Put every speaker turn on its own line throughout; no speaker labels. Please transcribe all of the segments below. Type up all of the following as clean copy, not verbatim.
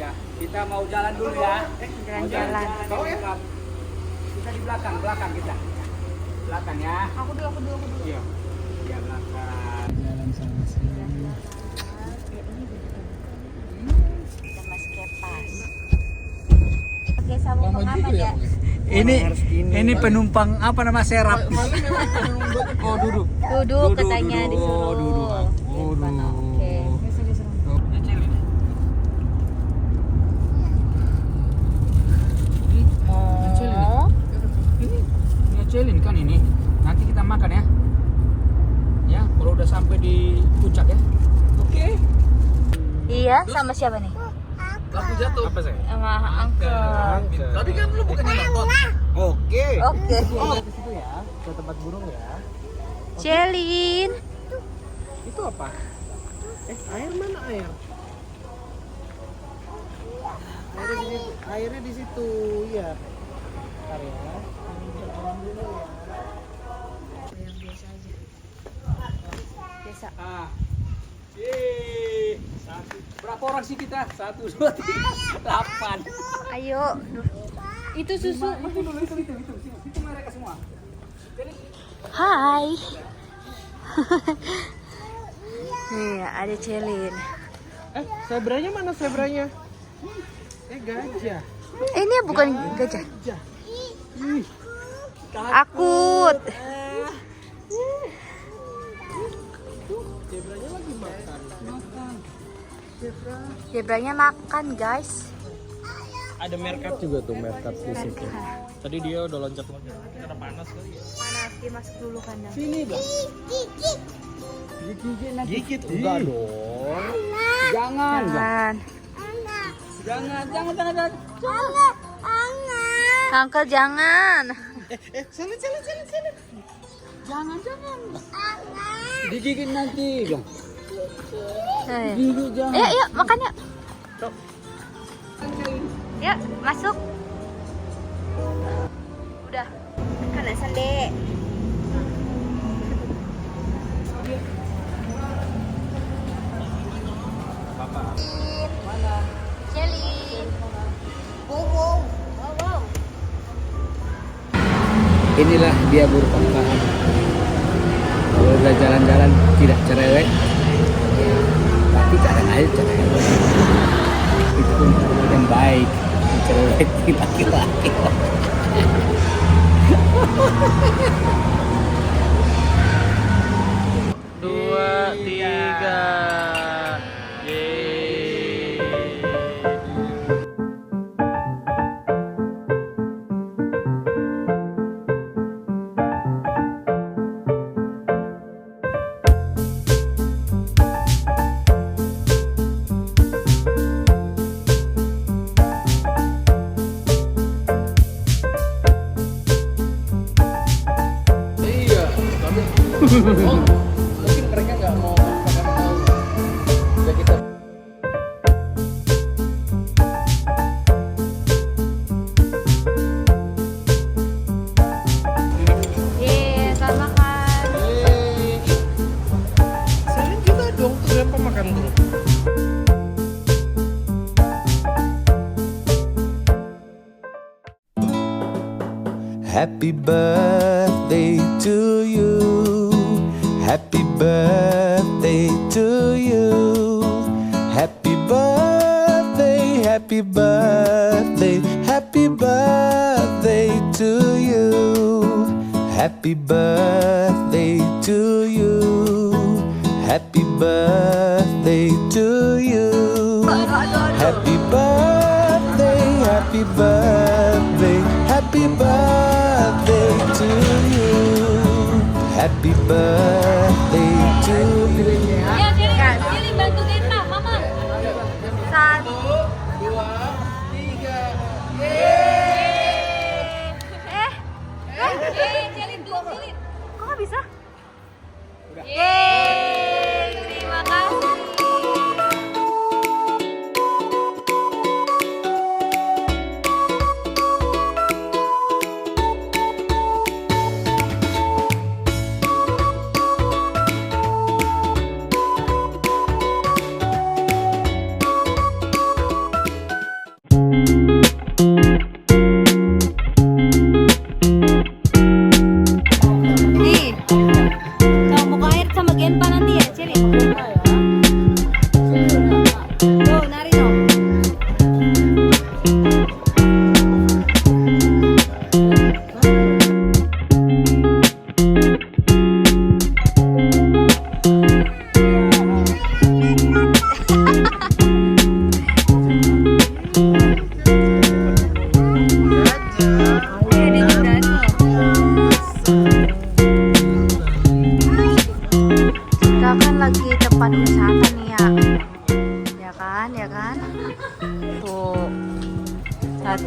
Ya, kita mau jalan dulu ya.
Jalan-jalan.
Kau ya? Kita di belakang kita. Belakang ya.
Aku dulu.
Iya. Iya belakang. Jalan sama sini.
Kita masuk ke pas. Oke, sabung pengaman ya.
Ini penumpang apa nama serap? Oh duduk.
Duduk katanya disuruh.
Duduk.
Oke. Oh.
Ini ngecelin kan ini. Nanti kita makan ya. Ya, kalau udah sampai di puncak ya. Oke.
Iya, sama siapa nih?
Lampu jatuh. Apa sih?
Sama Uncle.
Tadi kan lu bukannya nonton.
Oke.
Oke.
Di situ ya, ke tempat burung ya.
Celin.
Itu apa?
Air mana air? Airnya di situ, ya. Bentar ya.
Yang biasa aja. Biasa.
Berapa orang sih kita? 1, 2, 3, 8.
Ayo. Itu susu.
Itu mereka semua.
Hai. Nih, ada Celin.
Zebranya mana zebranya? Gajah.
Ini bukan gajah.
Gajah.
Akut.
Zebranya lagi makan.
Zebranya makan, guys.
Ada merkat juga tuh, merkat di situ. Tadi dia udah loncat-loncat karena panas kali ya.
Panas, dia masuk dulu kandang.
Sini dong.
Gigit nanti.
Gigit enggak dong.
Jangan.
Jangan. Uncle jangan.
Sini.
Jangan. Digigit nanti. Dong.
Eh.
Gigit jangan.
Ayo, makan yuk. Yuk, masuk. Udah. Kanan sande.
Mana?
Celin. Wow.
Inilah dia burung pangkalan. Kalau udah jalan-jalan tidak cerewet, tapi kadang aja cerewet. Itu pun yang baik, cerewet laki-laki.
2, 3. Yeay. Iya, tapi mungkin mereka nggak mau makan tahu. Udah kita
Yeay, selamat makan.
Selin juga dong, kenapa makan dulu?
Happy birthday to you. Happy birthday to you. Happy birthday, happy birthday, happy birthday to you. Happy birthday to you. Happy birthday to you. Happy birthday, happy birthday, happy birthday to you. Happy birthday to you.
Ya, Celin bantuin Mama. 1,
2, 3.
Celin dulu, Celin. Kok nggak bisa? Yeay, terima kasih. 1,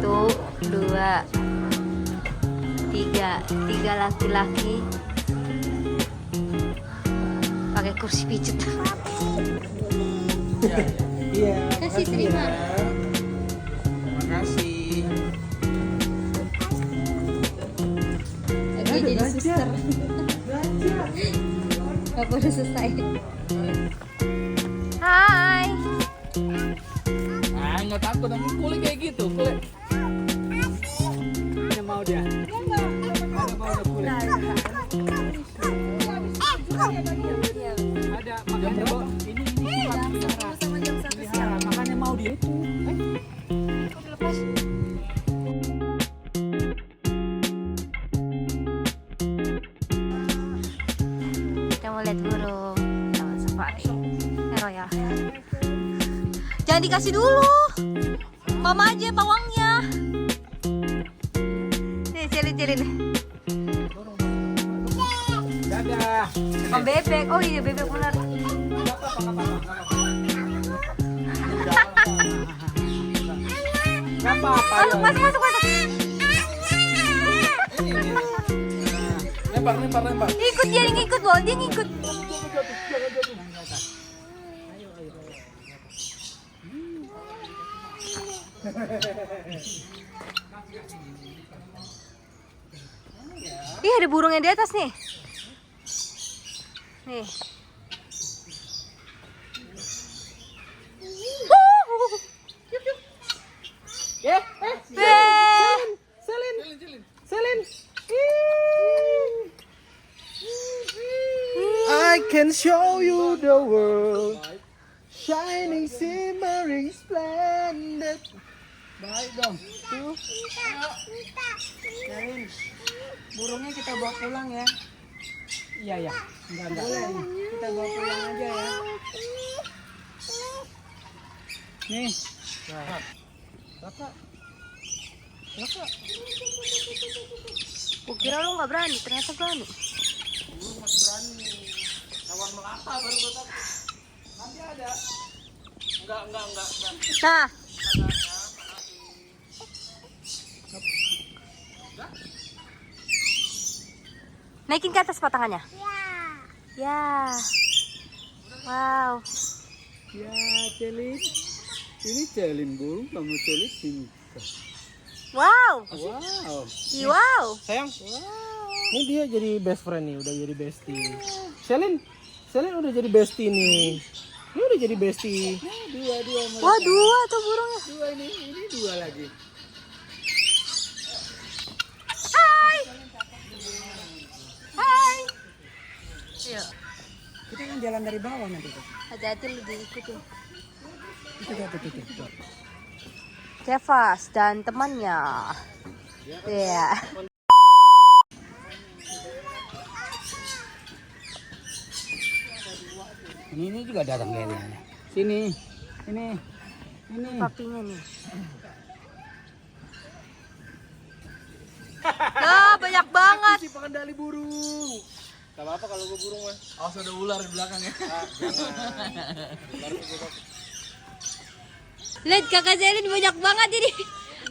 2, 3 laki-laki pakai kursi pijet.
Iya.
Kasih terima.
Terima kasih.
Lagi jadi suster. Bapak udah selesai. Hai.
Ah, nggak takut dong, kulit kayak gitu, kulit.
Mana mau dia? Mana mau ada kulit? Ada makanya Bo, ini pelihara. Makanya mau dia itu.
Kita mau lihat burung taman safari. Royal. Jangan dikasih dulu. Mama aja pawangnya. Nih, celin.
Dadah.
Oh, bebek. Oh iya, bebek benar.
Gak apa-apa.
Masuk.
Lempar.
Ikut dia ngikut, Bon. Dia ngikut. Ih, ada burungnya di atas nih. Nih.
Selin. I can show you the world, shining, shimmering, splendid.
Baik dong. Tuh. Karin, burungnya kita bawa pulang ya. Iya. Enggak. Boleh. Kita bawa pulang aja ya. Nih. Kakak.
Kukira lu nggak berani, ternyata berani.
Masih berani. Tawar melata baru kata. Nanti ada. Enggak.
Nah, naikin ke atas patangannya. Ya. Wow.
Ya, Celin. Ini Celin burung, kamu Celin sini.
Wow.
Wow.
Wow.
Sayang. Ini dia jadi best friend nih, udah jadi bestie. Selin udah jadi bestie nih. Ini udah jadi bestie.
Dua.
Wah, 2 tuh burungnya.
Dua ini 2 lagi.
Hai. Ayo.
Kita kan jalan dari bawah nanti.
Hati-hati lu diikutin.
Itu.
Kevas dan temannya. Iya.
Ini juga datang kayaknya. Sini. Ini.
Papinya nih. Nah, banyak banget.
Si pengendali burung. Gak apa-apa kalau gue burung mah. Awas ada ular di belakang ya.
Lihat kakak Selin banyak banget ini.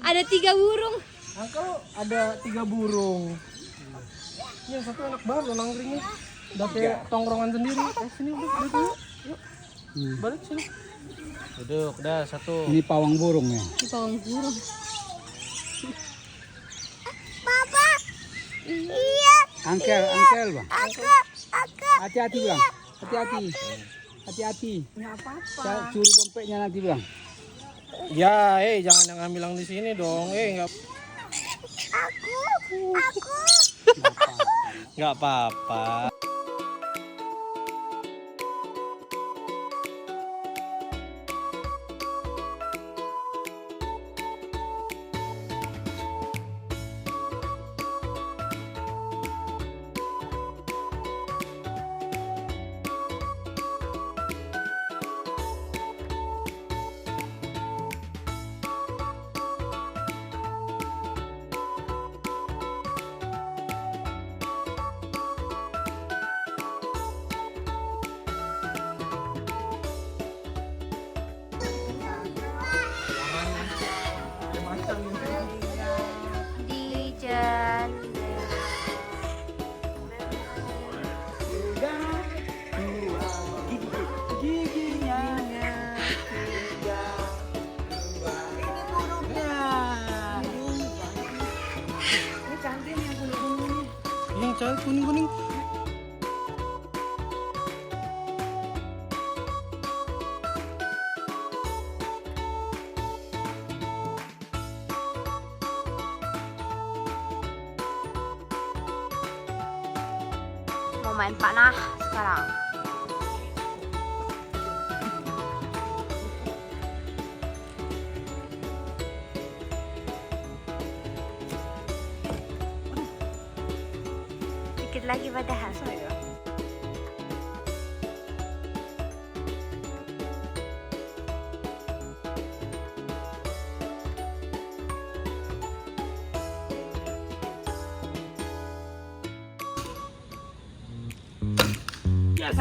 Ada 3 burung.
Angkel ada 3 burung. Ini yang satu enak banget lo nangkringnya. Udah kayak tongkrongan sendiri. Sini duduk yuk. Balik sini. Duduk, dah satu.
Ini pawang burung ya.
Ini pawang burung.
Angkel bang. Hati-hati bang. Hati-hati. Nggak apa-apa. Curi dompetnya nanti bang.
Ya, jangan yang ngambil di sini dong. Enggak. Enggak apa-apa. baca kuning-kuning.
Mau main panah sekarang. Dikit lagi padahal.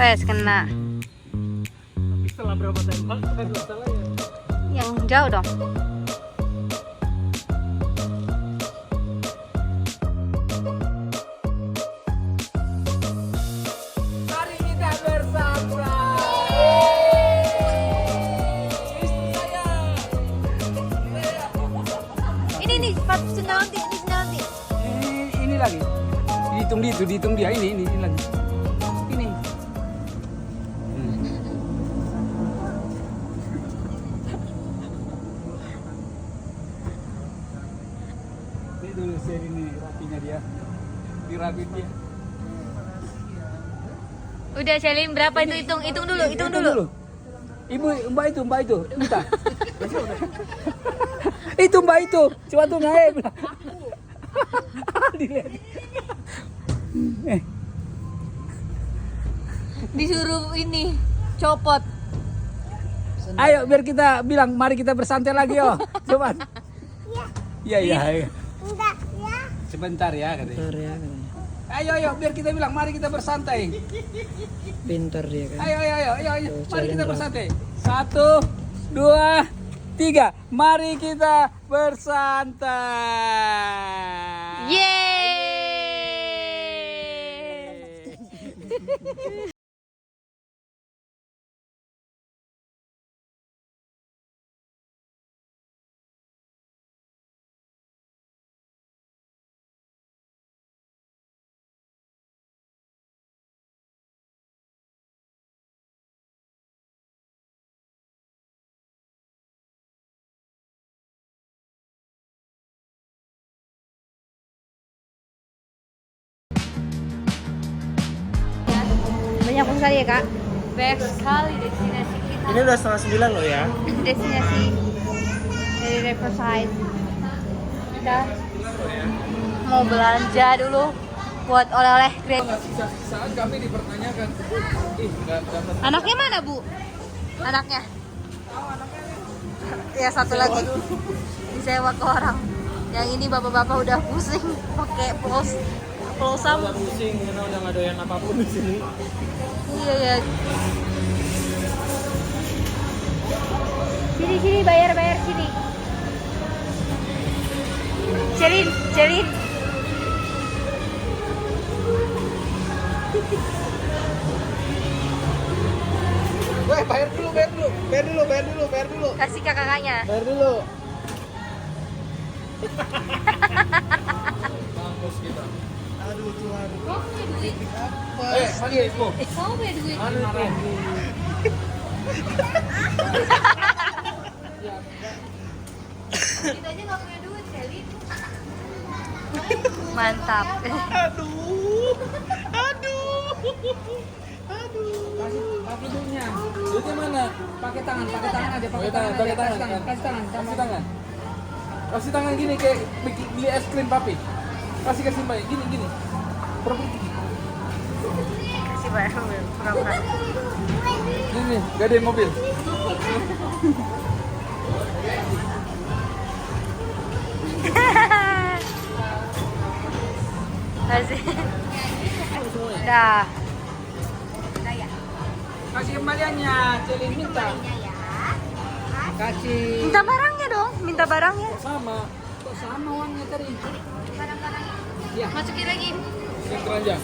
Wes kena.
Setelah berapa tembak? Salah ya.
Yang jauh dong.
Mari kita bersama.
Ini nih sepatu sendal nanti, ini sendal nanti.
Ini lagi. Dihitung dia ini lagi. Ini. Ini dulu seri ini rapinya dia. Dirapin dia.
Udah Selin berapa itu hitung dulu.
Ibu, mbak itu, minta. Itu mbak itu, coba tuh naik. Dilihat.
Disuruh ini copot.
Ayo biar kita bilang, mari kita bersantai lagi yo. Coba. Iya.
Enggak ya.
Sebentar ya katanya.
Pintar ya katanya.
Ayo biar kita bilang, mari kita bersantai.
Pintar dia kan.
Ayo. Mari kita bersantai. 1, 2, 3. Mari kita bersantai.
Yeay. Banyak sekali ya kak. Banyak sekali destinasi kita.
Ini udah 8:30 loh ya.
Destinasi dari Riverside. Kita mau belanja dulu buat oleh-oleh Greg.
Saat kami dipertanyakan, nggak dapat.
Anaknya mana bu? Anaknya? Ya satu lagi disewa ke orang. Yang ini bapak-bapak udah pusing pakai pulsa.
Udah pusing karena udah nggak doyan apapun di sini.
Iya ya. Sini bayar sini. Celin.
Weh, bayar dulu.
Kasih ke kakaknya.
Bayar dulu.
Mampus kita.
Aduh Tuhan.
Kamu punya duit?
Panggil Ismo.
Kamu punya duit? Kita aja nggak punya duit, Celin. Mantap.
Pakai duitnya. Duitnya mana? Pakai tangan aja. Kasih tangan. Kasih tangan gini kayak beli es krim papi. Kasih baik. Gini.
Kasih bayar pura-pura.
Ini gadein mobil.
Kasih. Dah.
Kasih kembaliannya, Celin minta. Kasih.
Minta barangnya dong, minta barangnya.
Kok sama uangnya tadi?
Barang-barangnya.
Ya.
Masukin lagi.
Yang keranjang.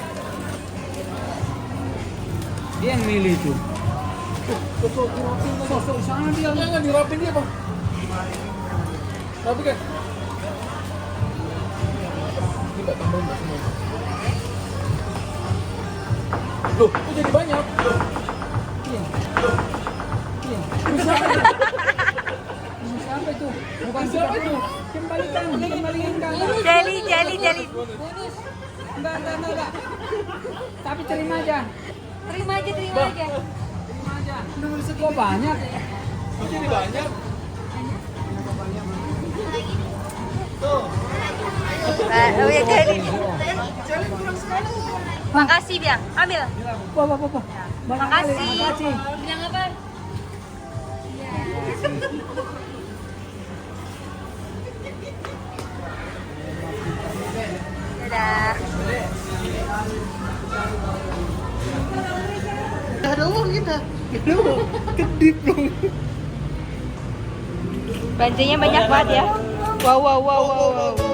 Dia yang milih itu. Sosok sana dia. Jangan dirapin dia, Bang. Rapi kan? Ini Mbak tambahin Mbak semua. Loh, kok jadi banyak? Iya. Iya. Siapa itu? Bukan siapa itu? Kembalikan.
Jeli.
Enggak. Tapi terima aja.
Terima aja.
Terima aja. Kok banyak? Kok jadi banyak?
Oh ya Jeli. Makasih Biang, ambil.
Apa?
Makasih. Bilang apa? Dadah.
Gak ada uang kita. Kedip dong.
Belanjanya banyak banget ya. Wow.